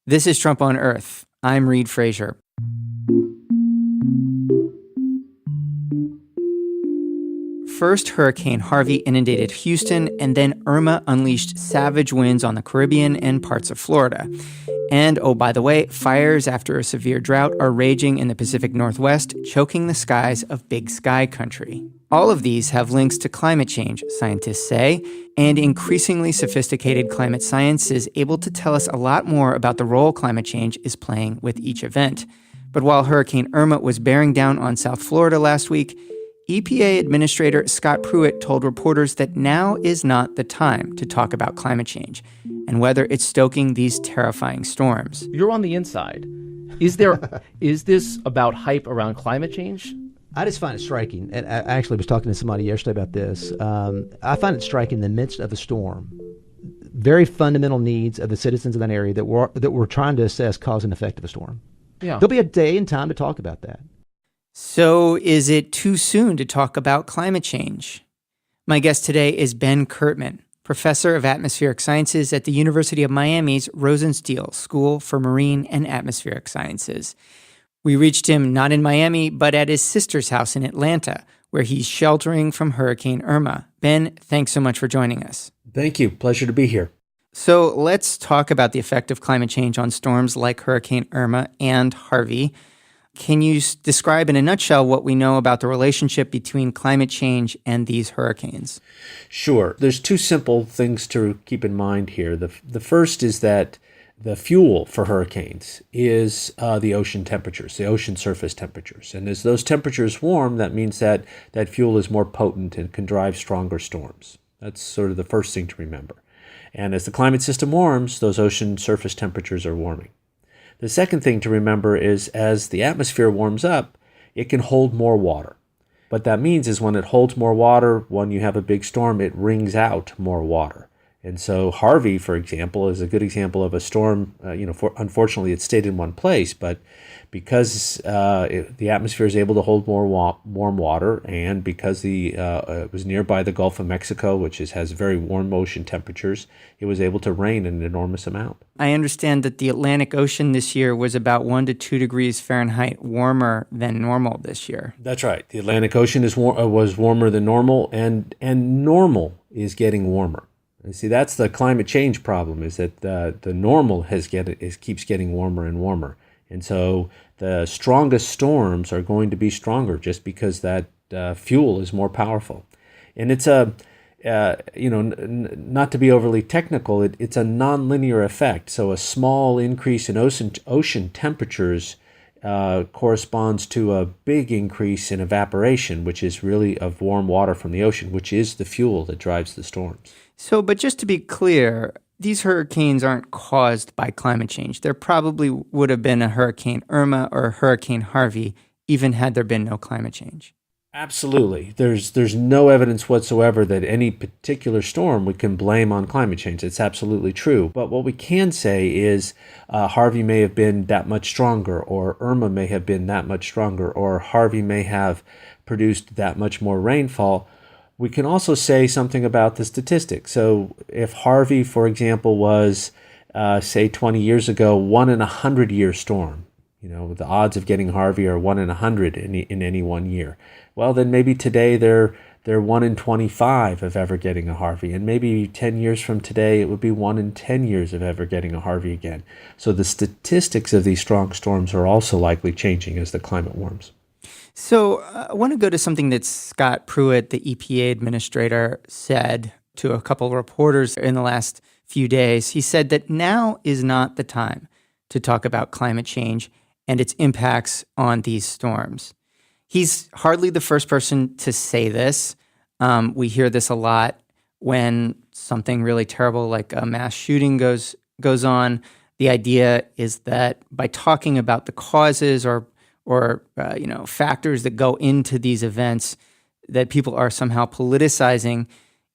This is Trump on Earth. I'm Reed Frazier. First, Hurricane Harvey inundated Houston, and then Irma unleashed savage winds on the Caribbean and parts of Florida. And, oh, by the way, fires after a severe drought are raging in the Pacific Northwest, choking the skies of Big Sky country. All of these have links to climate change, scientists say, and increasingly sophisticated climate science is able to tell us a lot more about the role climate change is playing with each event. But while Hurricane Irma was bearing down on South Florida last week, EPA Administrator Scott Pruitt told reporters that now is not the time to talk about climate change and whether it's stoking these terrifying storms. You're on the inside. Is this about hype around climate change? I just find it striking, and I actually was talking to somebody yesterday about this. I find it striking in the midst of a storm, very fundamental needs of the citizens of that area that we're trying to assess cause and effect of a storm. Yeah. There'll be a day and time to talk about that. So is it too soon to talk about climate change? My guest today is Ben Kirtman, professor of atmospheric sciences at the University of Miami's Rosenstiel School for Marine and Atmospheric Sciences. We reached him not in Miami, but at his sister's house in Atlanta, where he's sheltering from Hurricane Irma. Ben, thanks so much for joining us. Thank you. Pleasure to be here. So let's talk about the effect of climate change on storms like Hurricane Irma and Harvey. Can you describe in a nutshell what we know about the relationship between climate change and these hurricanes? Sure. There's two simple things to keep in mind here. The first is that the fuel for hurricanes is the ocean temperatures, the ocean surface temperatures. And as those temperatures warm, that means that that fuel is more potent and can drive stronger storms. That's sort of the first thing to remember. And as the climate system warms, those ocean surface temperatures are warming. The second thing to remember is as the atmosphere warms up, it can hold more water. What that means is when it holds more water, when you have a big storm, it wrings out more water. And so Harvey, for example, is a good example of a storm. Unfortunately, it stayed in one place, but because the atmosphere is able to hold more warm water, and because it was nearby the Gulf of Mexico, which has very warm ocean temperatures, it was able to rain an enormous amount. I understand that the Atlantic Ocean this year was about 1 to 2 degrees Fahrenheit warmer than normal this year. That's right. The Atlantic Ocean was warmer than normal, and normal is getting warmer. And see, that's the climate change problem, is that the normal keeps getting warmer and warmer. And so the strongest storms are going to be stronger just because that fuel is more powerful. And it's not to be overly technical, it's a nonlinear effect. So a small increase in ocean temperatures corresponds to a big increase in evaporation, which is really of warm water from the ocean, which is the fuel that drives the storms. So, but just to be clear, these hurricanes aren't caused by climate change. There probably would have been a Hurricane Irma or Hurricane Harvey, even had there been no climate change. Absolutely. There's no evidence whatsoever that any particular storm we can blame on climate change. It's absolutely true. But what we can say is Harvey may have been that much stronger, or Irma may have been that much stronger, or Harvey may have produced that much more rainfall. We can also say something about the statistics. So if Harvey, for example, was, say 20 years ago, 1 in 100-year storm, the odds of getting Harvey are 1 in 100 in any 1 year. Well, then maybe today they're 1 in 25 of ever getting a Harvey. And maybe 10 years from today, it would be 1 in 10 years of ever getting a Harvey again. So the statistics of these strong storms are also likely changing as the climate warms. So I want to go to something that Scott Pruitt, the EPA administrator, said to a couple of reporters in the last few days. He said that now is not the time to talk about climate change and its impacts on these storms. He's hardly the first person to say this. We hear this a lot when something really terrible like a mass shooting goes on. The idea is that by talking about the causes or factors that go into these events, that people are somehow politicizing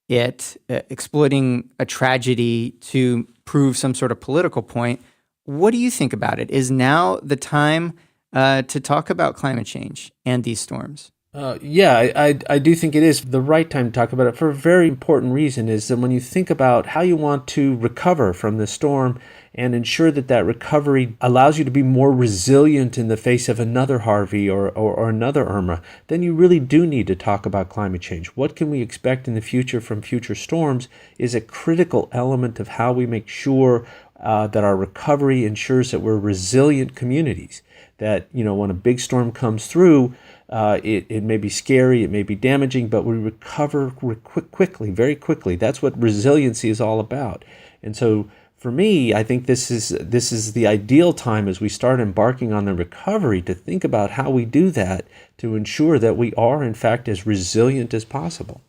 it, exploiting a tragedy to prove some sort of political point. What do you think about it? Is now the time to talk about climate change and these storms? I do think it is the right time to talk about it for a very important reason, is that when you think about how you want to recover from the storm and ensure that that recovery allows you to be more resilient in the face of another Harvey or another Irma, then you really do need to talk about climate change. What can we expect in the future from future storms is a critical element of how we make sure that our recovery ensures that we're resilient communities. That, when a big storm comes through, it may be scary, it may be damaging, but we recover quickly, very quickly. That's what resiliency is all about. And so for me, I think this is the ideal time as we start embarking on the recovery to think about how we do that to ensure that we are, in fact, as resilient as possible.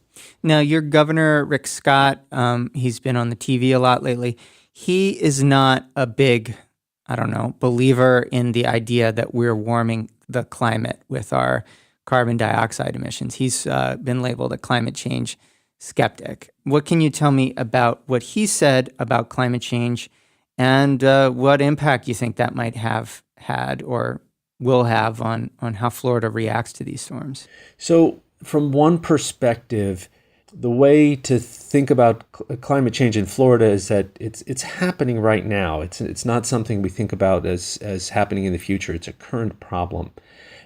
Now, your governor, Rick Scott, he's been on the TV a lot lately. He is not a big, believer in the idea that we're warming the climate with our carbon dioxide emissions. He's been labeled a climate change skeptic. What can you tell me about what he said about climate change and what impact you think that might have had or will have on how Florida reacts to these storms? So from one perspective, the way to think about climate change in Florida is that it's happening right now. It's not something we think about as happening in the future. It's a current problem.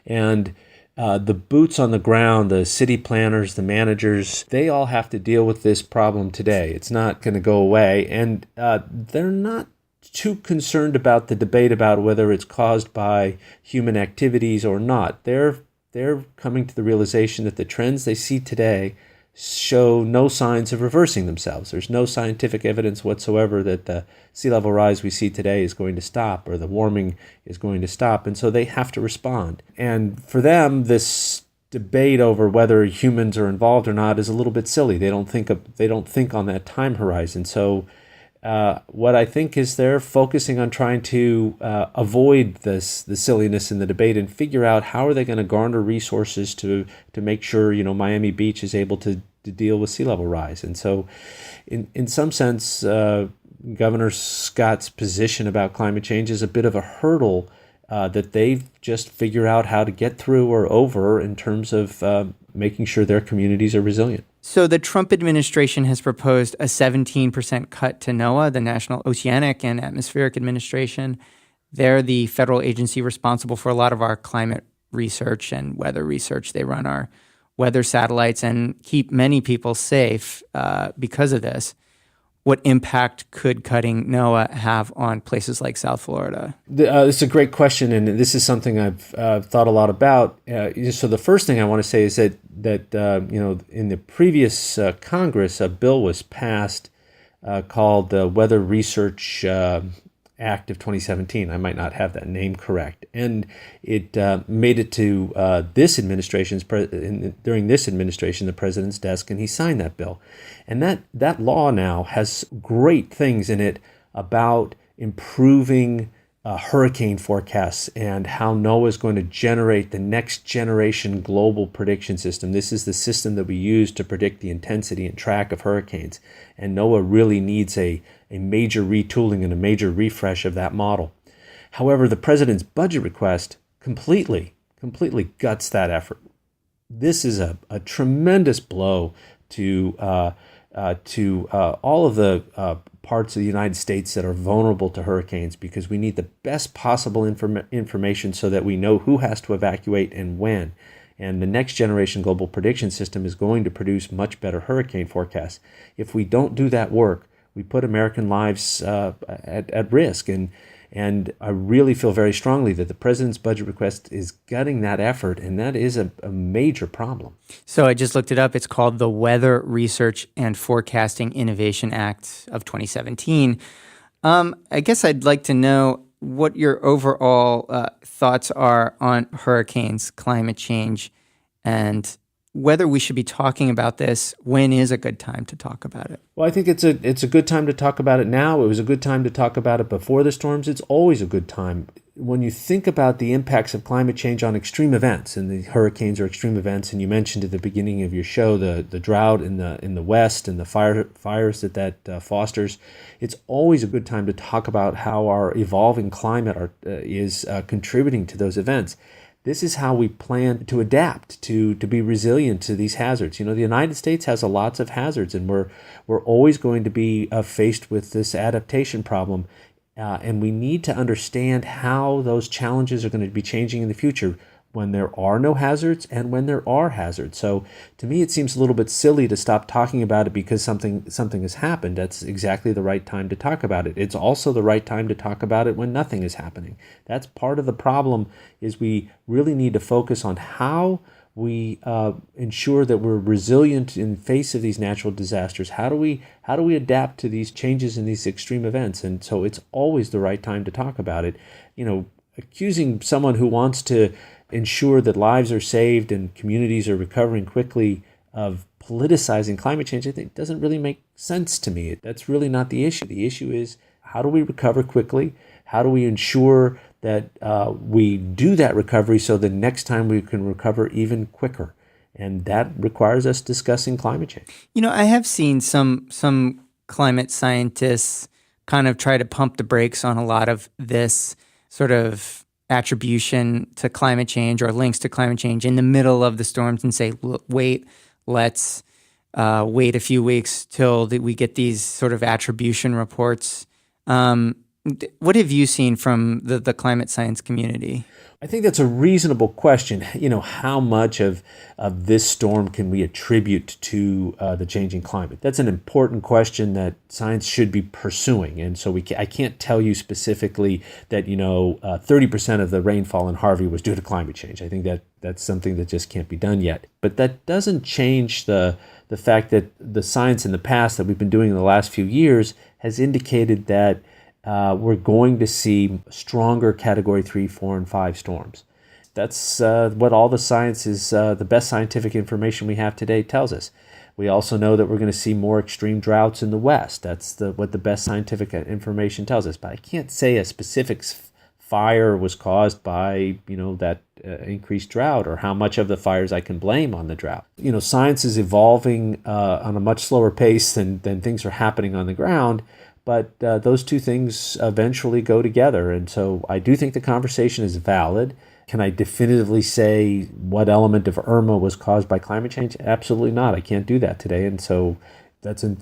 And the boots on the ground, the city planners, the managers, they all have to deal with this problem today. It's not going to go away. And they're not too concerned about the debate about whether it's caused by human activities or not. They're coming to the realization that the trends they see today show no signs of reversing themselves. There's no scientific evidence whatsoever that the sea level rise we see today is going to stop or the warming is going to stop, and so they have to respond. And for them, this debate over whether humans are involved or not is a little bit silly. They don't think on that time horizon. So what I think is they're focusing on trying to avoid the silliness in the debate and figure out how are they going to garner resources to make sure Miami Beach is able to deal with sea level rise. And so in some sense, Governor Scott's position about climate change is a bit of a hurdle that they've just figured out how to get through or over in terms of making sure their communities are resilient. So the Trump administration has proposed a 17% cut to NOAA, the National Oceanic and Atmospheric Administration. They're the federal agency responsible for a lot of our climate research and weather research. They run our weather satellites and keep many people safe because of this. What impact could cutting NOAA have on places like South Florida? It's a great question, and this is something I've thought a lot about. So the first thing I want to say is that in the previous Congress, a bill was passed called the Weather Research Act of 2017. I might not have that name correct, and it made it to this administration's during this administration, the president's desk, and he signed that bill. And that law now has great things in it about improving hurricane forecasts and how NOAA is going to generate the next generation global prediction system. This is the system that we use to predict the intensity and track of hurricanes. And NOAA really needs a major retooling and a major refresh of that model. However, the president's budget request completely guts that effort. This is a tremendous blow to all of the parts of the United States that are vulnerable to hurricanes, because we need the best possible information so that we know who has to evacuate and when. And the next generation global prediction system is going to produce much better hurricane forecasts. If we don't do that work, we put American lives at risk. And I really feel very strongly that the president's budget request is gutting that effort, and that is a major problem. So I just looked it up. It's called the Weather Research and Forecasting Innovation Act of 2017. I guess I'd like to know what your overall thoughts are on hurricanes, climate change, and whether we should be talking about this. When is a good time to talk about it? Well, I think it's a good time to talk about it now. It was a good time to talk about it before the storms. It's always a good time. When you think about the impacts of climate change on extreme events, and the hurricanes are extreme events, and you mentioned at the beginning of your show the drought in the West and the fires that fosters, it's always a good time to talk about how our evolving climate is contributing to those events. This is how we plan to adapt, to be resilient to these hazards. The United States has lots of hazards, and we're always going to be faced with this adaptation problem. And we need to understand how those challenges are going to be changing in the future when there are no hazards and when there are hazards. So to me, it seems a little bit silly to stop talking about it because something has happened. That's exactly the right time to talk about it. It's also the right time to talk about it when nothing is happening. That's part of the problem, is we really need to focus on how we ensure that we're resilient in face of these natural disasters. How do we adapt to these changes in these extreme events? And so it's always the right time to talk about it. Accusing someone who wants to ensure that lives are saved and communities are recovering quickly of politicizing climate change, I think doesn't really make sense to me. That's really not the issue. The issue is, how do we recover quickly? How do we ensure that we do that recovery so the next time we can recover even quicker? And that requires us discussing climate change. I have seen some climate scientists kind of try to pump the brakes on a lot of this sort of attribution to climate change or links to climate change in the middle of the storms and say, wait, let's wait a few weeks till we get these sort of attribution reports. What have you seen from the climate science community? I think that's a reasonable question. How much of this storm can we attribute to the changing climate? That's an important question that science should be pursuing. And so I can't tell you specifically that 30% of the rainfall in Harvey was due to climate change. I think that's something that just can't be done yet. But that doesn't change the fact that the science in the past that we've been doing in the last few years has indicated that we're going to see stronger Category 3, 4, and 5 storms. That's what all the science is, the best scientific information we have today tells us. We also know that we're going to see more extreme droughts in the West. That's what the best scientific information tells us. But I can't say a specific fire was caused by, that increased drought, or how much of the fires I can blame on the drought. Science is evolving on a much slower pace than things are happening on the ground. But those two things eventually go together. And so I do think the conversation is valid. Can I definitively say what element of Irma was caused by climate change? Absolutely not. I can't do that today. And so that's a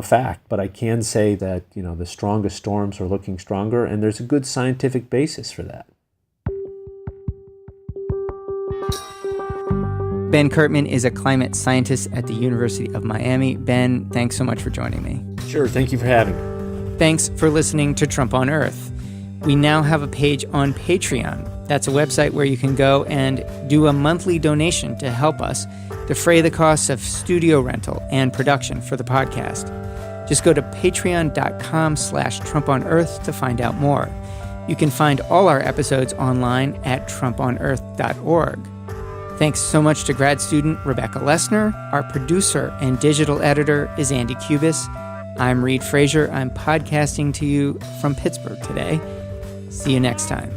fact. But I can say that, the strongest storms are looking stronger, and there's a good scientific basis for that. Ben Kirtman is a climate scientist at the University of Miami. Ben, thanks so much for joining me. Sure. Thank you for having me. Thanks for listening to Trump on Earth. We now have a page on Patreon. That's a website where you can go and do a monthly donation to help us defray the costs of studio rental and production for the podcast. Just go to patreon.com/TrumpOnEarth to find out more. You can find all our episodes online at TrumpOnEarth.org. Thanks so much to grad student Rebecca Lessner. Our producer and digital editor is Andy Cubis. I'm Reed Frazier. I'm podcasting to you from Pittsburgh today. See you next time.